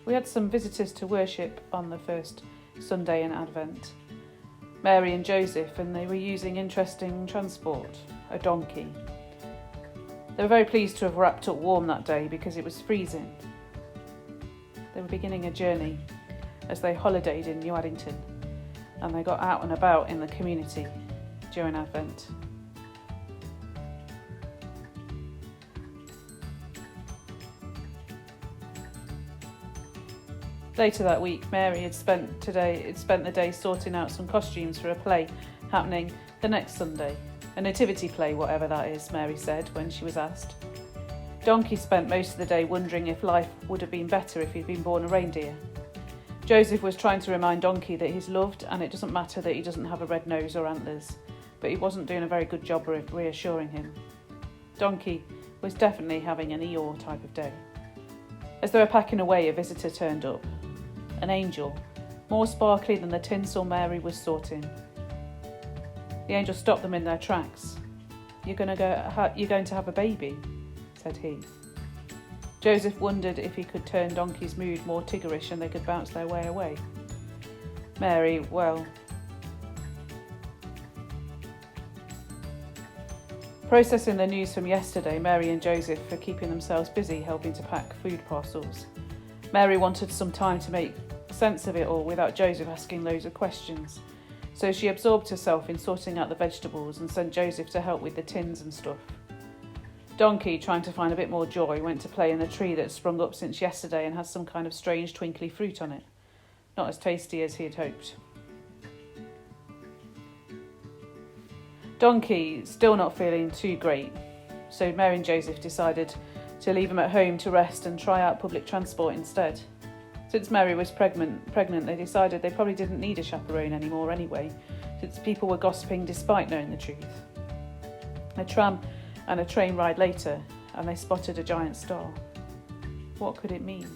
We had some visitors to worship on the first Sunday in Advent. Mary and Joseph, and they were using interesting transport, a donkey. They were very pleased to have wrapped up warm that day because it was freezing. They were beginning a journey as they holidayed in New Addington, and they got out and about in the community during Advent. Later that week, Mary had spent the day sorting out some costumes for a play happening the next Sunday. A nativity play, whatever that is, Mary said when she was asked. Donkey spent most of the day wondering if life would have been better if he'd been born a reindeer. Joseph was trying to remind Donkey that he's loved and it doesn't matter that he doesn't have a red nose or antlers, but he wasn't doing a very good job of reassuring him. Donkey was definitely having an Eeyore type of day. As they were packing away, a visitor turned up. An angel, more sparkly than the tinsel Mary was sorting. The angel stopped them in their tracks. You're going to have a baby, said he. Joseph wondered if he could turn Donkey's mood more tiggerish and they could bounce their way away. Mary, well... Processing the news from yesterday, Mary and Joseph were keeping themselves busy helping to pack food parcels. Mary wanted some time to make sense of it all without Joseph asking loads of questions. So she absorbed herself in sorting out the vegetables and sent Joseph to help with the tins and stuff. Donkey, trying to find a bit more joy, went to play in the tree that sprung up since yesterday and has some kind of strange twinkly fruit on it. Not as tasty as he had hoped. Donkey, still not feeling too great, so Mary and Joseph decided to leave him at home to rest and try out public transport instead. Since Mary was pregnant, they decided they probably didn't need a chaperone anymore anyway, since people were gossiping despite knowing the truth. A tram and a train ride later, and they spotted a giant star. What could it mean?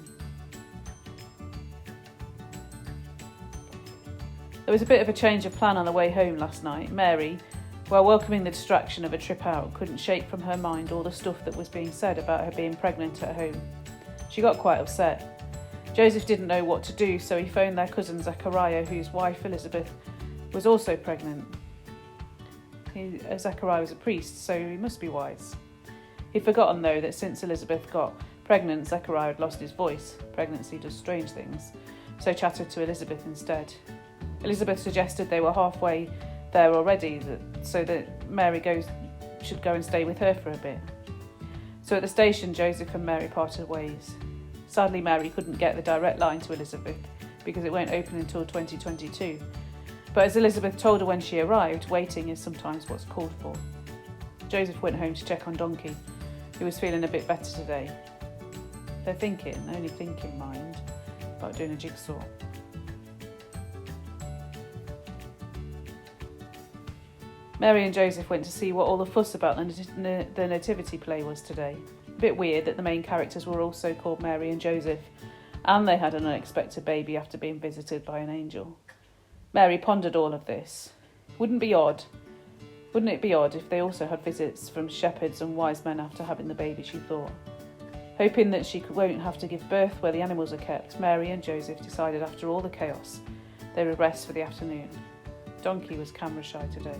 There was a bit of a change of plan on the way home last night. Mary, while welcoming the distraction of a trip out, couldn't shake from her mind all the stuff that was being said about her being pregnant at home. She got quite upset. Joseph didn't know what to do, so he phoned their cousin Zechariah, whose wife Elizabeth was also pregnant. Zechariah was a priest, so he must be wise. He'd forgotten, though, that since Elizabeth got pregnant, Zechariah had lost his voice. Pregnancy does strange things, so chatted to Elizabeth instead. Elizabeth suggested they were halfway there already, so that Mary should go and stay with her for a bit. So at the station, Joseph and Mary parted ways. Sadly, Mary couldn't get the direct line to Elizabeth because it won't open until 2022. But as Elizabeth told her when she arrived, waiting is sometimes what's called for. Joseph went home to check on Donkey, who was feeling a bit better today. They're only thinking, mind, about doing a jigsaw. Mary and Joseph went to see what all the fuss about the Nativity play was today. A bit weird that the main characters were also called Mary and Joseph, and they had an unexpected baby after being visited by an angel. Mary pondered all of this. Wouldn't it be odd if they also had visits from shepherds and wise men after having the baby, she thought. Hoping that she won't have to give birth where the animals are kept, Mary and Joseph decided after all the chaos, they would rest for the afternoon. Donkey was camera shy today.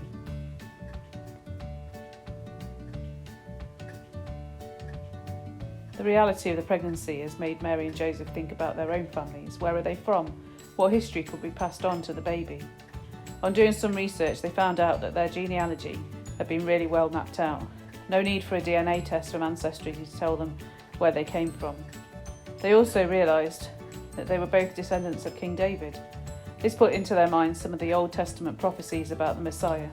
The reality of the pregnancy has made Mary and Joseph think about their own families. Where are they from? What history could be passed on to the baby? On doing some research, they found out that their genealogy had been really well mapped out. No need for a DNA test from Ancestry to tell them where they came from. They also realised that they were both descendants of King David. This put into their minds some of the Old Testament prophecies about the Messiah.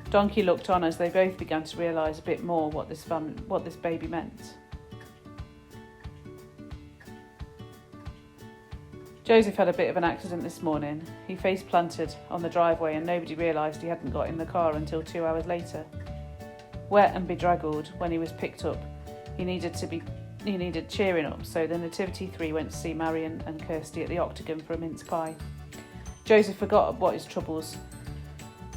Donkey looked on as they both began to realise a bit more what this baby meant. Joseph had a bit of an accident this morning. He face planted on the driveway and nobody realised he hadn't got in the car until 2 hours later. Wet and bedraggled when he was picked up, he needed cheering up, so the Nativity 3 went to see Marion and Kirsty at the Octagon for a mince pie. Joseph forgot what his troubles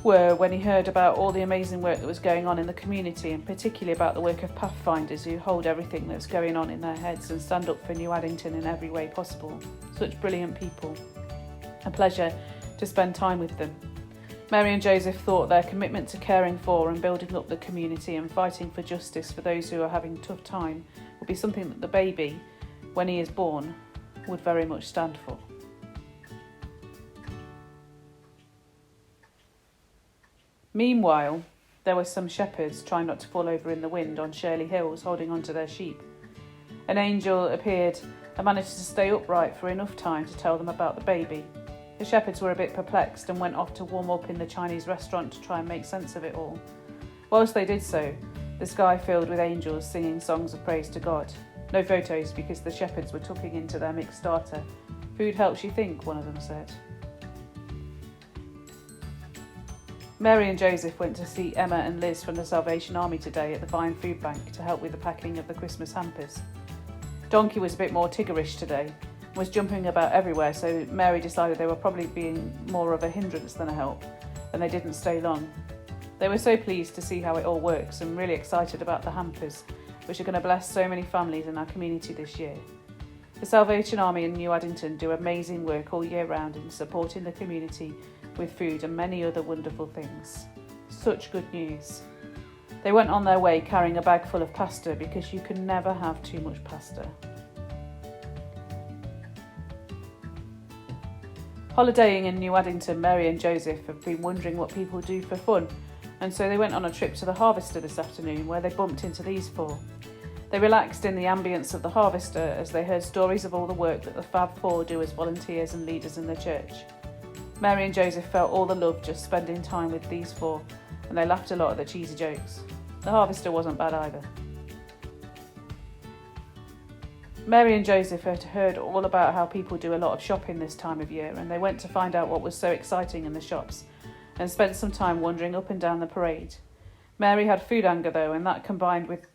were when he heard about all the amazing work that was going on in the community, and particularly about the work of pathfinders who hold everything that's going on in their heads and stand up for New Addington in every way possible. Such brilliant people. A pleasure to spend time with them. Mary and Joseph thought their commitment to caring for and building up the community and fighting for justice for those who are having a tough time would be something that the baby, when he is born, would very much stand for. Meanwhile, there were some shepherds trying not to fall over in the wind on Shirley Hills, holding on to their sheep. An angel appeared and managed to stay upright for enough time to tell them about the baby. The shepherds were a bit perplexed and went off to warm up in the Chinese restaurant to try and make sense of it all. Whilst they did so, the sky filled with angels singing songs of praise to God. No photos because the shepherds were tucking into their mixed starter. Food helps you think, one of them said. Mary and Joseph went to see Emma and Liz from the Salvation Army today at the Vine Food Bank to help with the packing of the Christmas hampers. Donkey was a bit more tiggerish today, was jumping about everywhere, so Mary decided they were probably being more of a hindrance than a help, and they didn't stay long. They were so pleased to see how it all works and really excited about the hampers, which are going to bless so many families in our community this year. The Salvation Army in New Addington do amazing work all year round in supporting the community with food and many other wonderful things. Such good news. They went on their way carrying a bag full of pasta because you can never have too much pasta. Holidaying in New Addington, Mary and Joseph have been wondering what people do for fun, and so they went on a trip to the Harvester this afternoon where they bumped into these four. They relaxed in the ambience of the Harvester as they heard stories of all the work that the Fab Four do as volunteers and leaders in the church. Mary and Joseph felt all the love just spending time with these four, and they laughed a lot at the cheesy jokes. The Harvester wasn't bad either. Mary and Joseph had heard all about how people do a lot of shopping this time of year, and they went to find out what was so exciting in the shops and spent some time wandering up and down the parade. Mary had food anger though, and that combined with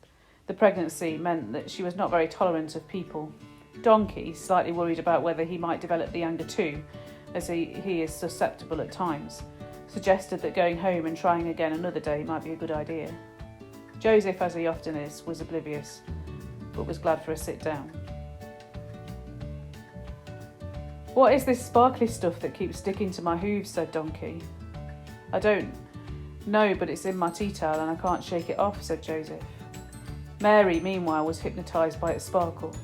the pregnancy meant that she was not very tolerant of people. Donkey, slightly worried about whether he might develop the anger too, as he is susceptible at times, suggested that going home and trying again another day might be a good idea. Joseph, as he often is, was oblivious, but was glad for a sit down. "What is this sparkly stuff that keeps sticking to my hooves?" said Donkey. "I don't know, but it's in my tea towel and I can't shake it off," said Joseph. Mary, meanwhile, was hypnotised by its sparkle.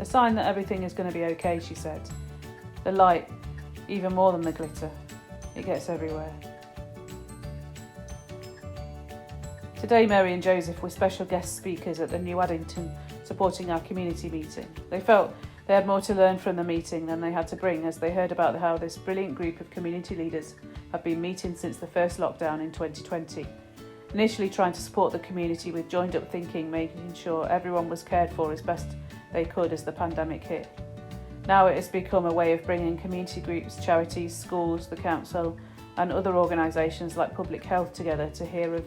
"A sign that everything is going to be okay," she said. "The light, even more than the glitter, it gets everywhere." Today, Mary and Joseph were special guest speakers at the New Addington Supporting Our Community meeting. They felt they had more to learn from the meeting than they had to bring, as they heard about how this brilliant group of community leaders have been meeting since the first lockdown in 2020. Initially trying to support the community with joined up thinking, making sure everyone was cared for as best they could as the pandemic hit. Now it has become a way of bringing community groups, charities, schools, the council and other organisations like Public Health together to hear of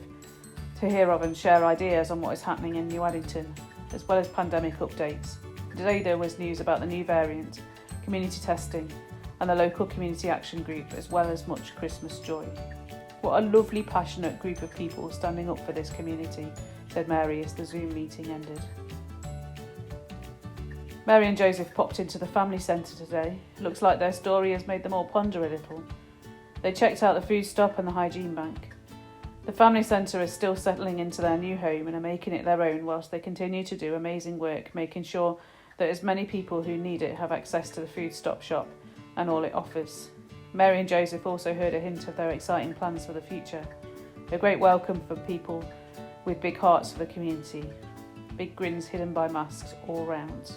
and share ideas on what is happening in New Addington, as well as pandemic updates. Today there was news about the new variant, community testing and the local community action group, as well as much Christmas joy. "What a lovely, passionate group of people standing up for this community," said Mary as the Zoom meeting ended. Mary and Joseph popped into the family centre today. It looks like their story has made them all ponder a little. They checked out the food stop and the hygiene bank. The family centre is still settling into their new home and are making it their own whilst they continue to do amazing work, making sure that as many people who need it have access to the food stop shop and all it offers. Mary and Joseph also heard a hint of their exciting plans for the future. A great welcome for people with big hearts for the community. Big grins hidden by masks all round.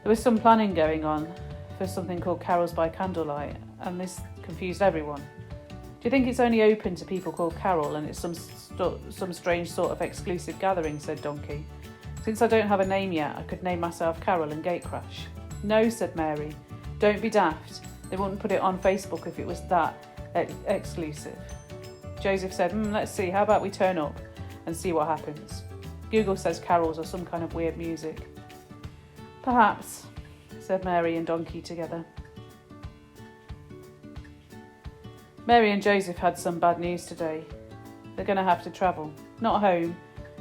There was some planning going on for something called Carols by Candlelight, and this confused everyone. "Do you think it's only open to people called Carol and it's some strange sort of exclusive gathering?" said Donkey. "Since I don't have a name yet, I could name myself Carol and Gatecrash." "No," said Mary. "Don't be daft. They wouldn't put it on Facebook if it was that exclusive." Joseph said, "Let's see, how about we turn up and see what happens? Google says carols are some kind of weird music." "Perhaps," said Mary and Donkey together. Mary and Joseph had some bad news today. They're going to have to travel, not home,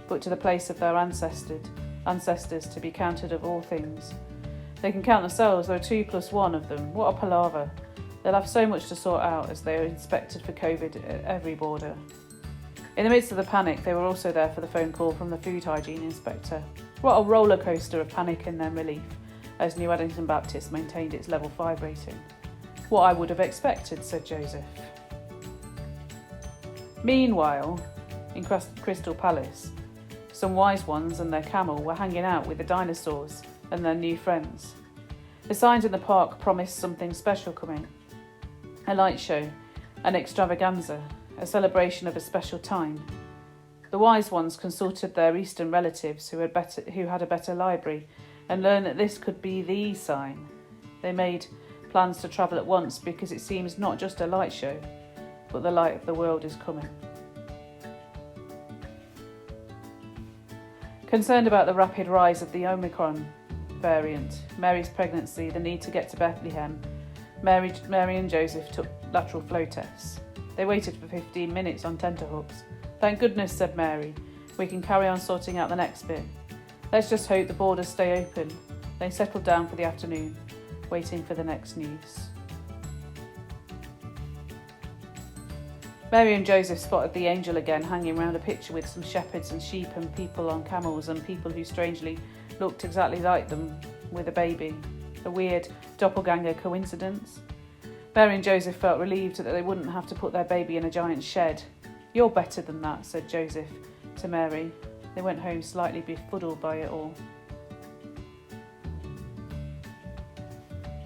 but to the place of their ancestors to be counted of all things. They can count themselves, there are 2 + 1 of them. What a palaver. They'll have so much to sort out as they are inspected for COVID at every border. In the midst of the panic, they were also there for the phone call from the food hygiene inspector. What a roller coaster of panic and then relief as New Addington Baptist maintained its level 5 rating. What I would have expected, said Joseph. Meanwhile, in Crystal Palace, some wise ones and their camel were hanging out with the dinosaurs and their new friends. The signs in the park promised something special coming. A light show, an extravaganza, a celebration of a special time. The wise ones consulted their eastern relatives who had a better library and learned that this could be the sign. They made plans to travel at once because it seems not just a light show, but the light of the world is coming. Concerned about the rapid rise of the Omicron variant, Mary's pregnancy, the need to get to Bethlehem, Mary and Joseph took lateral flow tests. They waited for 15 minutes on tenterhooks. Thank goodness, said Mary. We can carry on sorting out the next bit. Let's just hope the borders stay open. They settled down for the afternoon, waiting for the next news. Mary and Joseph spotted the angel again hanging round a picture with some shepherds and sheep and people on camels and people who strangely looked exactly like them with a baby. A weird doppelganger coincidence. Mary and Joseph felt relieved that they wouldn't have to put their baby in a giant shed. You're better than that, said Joseph to Mary. They went home slightly befuddled by it all.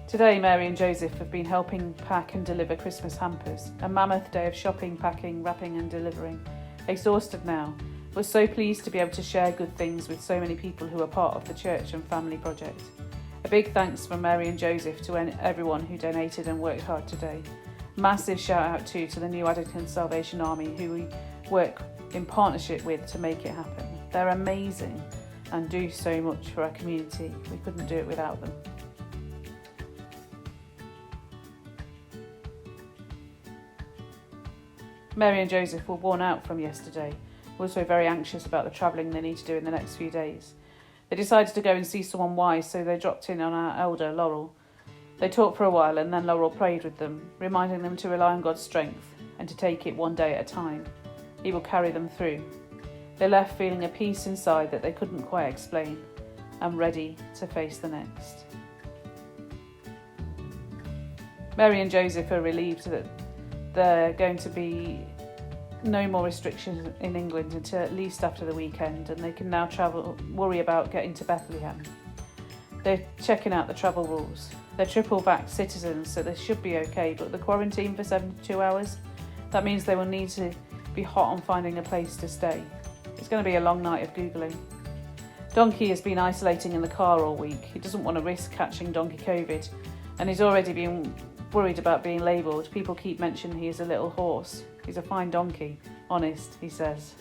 Today, Mary and Joseph have been helping pack and deliver Christmas hampers. A mammoth day of shopping, packing, wrapping and delivering. Exhausted now, but so pleased to be able to share good things with so many people who are part of the church and family project. A big thanks from Mary and Joseph to everyone who donated and worked hard today. Massive shout out too to the New Addington Salvation Army who we work in partnership with to make it happen. They're amazing and do so much for our community. We couldn't do it without them. Mary and Joseph were worn out from yesterday, also very anxious about the travelling they need to do in the next few days. They decided to go and see someone wise, so they dropped in on our elder, Laurel. They talked for a while and then Laurel prayed with them, reminding them to rely on God's strength and to take it one day at a time. He will carry them through. They left feeling a peace inside that they couldn't quite explain and ready to face the next. Mary and Joseph are relieved that there are going to be no more restrictions in England until at least after the weekend, and they can now worry about getting to Bethlehem. They're checking out the travel rules. They're triple-vaxxed citizens, so they should be okay, but the quarantine for 72 hours, that means they will need to be hot on finding a place to stay. It's going to be a long night of Googling. Donkey has been isolating in the car all week. He doesn't want to risk catching Donkey COVID, and he's already been worried about being labelled. People keep mentioning he is a little horse. He's a fine donkey, honest, he says.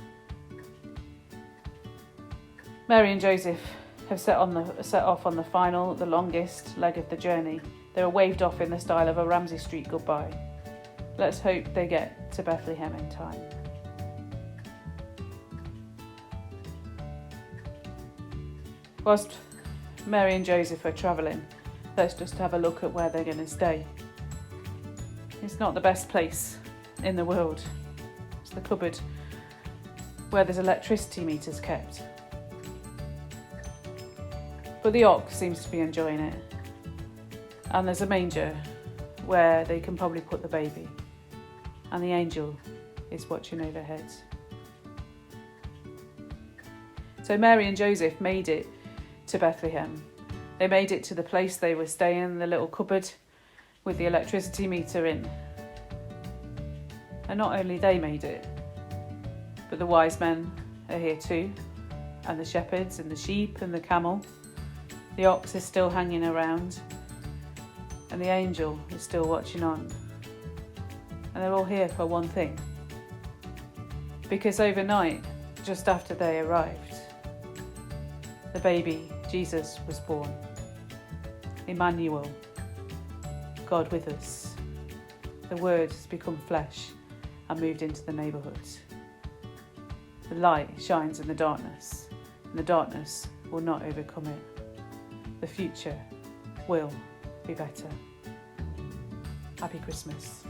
Mary and Joseph have set off on the longest leg of the journey. They were waved off in the style of a Ramsay Street goodbye. Let's hope they get to Bethlehem in time. Whilst Mary and Joseph are travelling, let's just have a look at where they're going to stay. It's not the best place in the world. It's the cupboard where there's electricity meters kept. But the ox seems to be enjoying it. And there's a manger where they can probably put the baby. And the angel is watching over heads. So Mary and Joseph made it to Bethlehem. They made it to the place they were staying, the little cupboard with the electricity meter in. And not only they made it, but the wise men are here too, and the shepherds and the sheep and the camel. The ox is still hanging around, and the angel is still watching on. And they're all here for one thing. Because overnight, just after they arrived, the baby Jesus was born. Emmanuel, God with us. The Word has become flesh and moved into the neighbourhoods. The light shines in the darkness, and the darkness will not overcome it. The future will be better. Happy Christmas.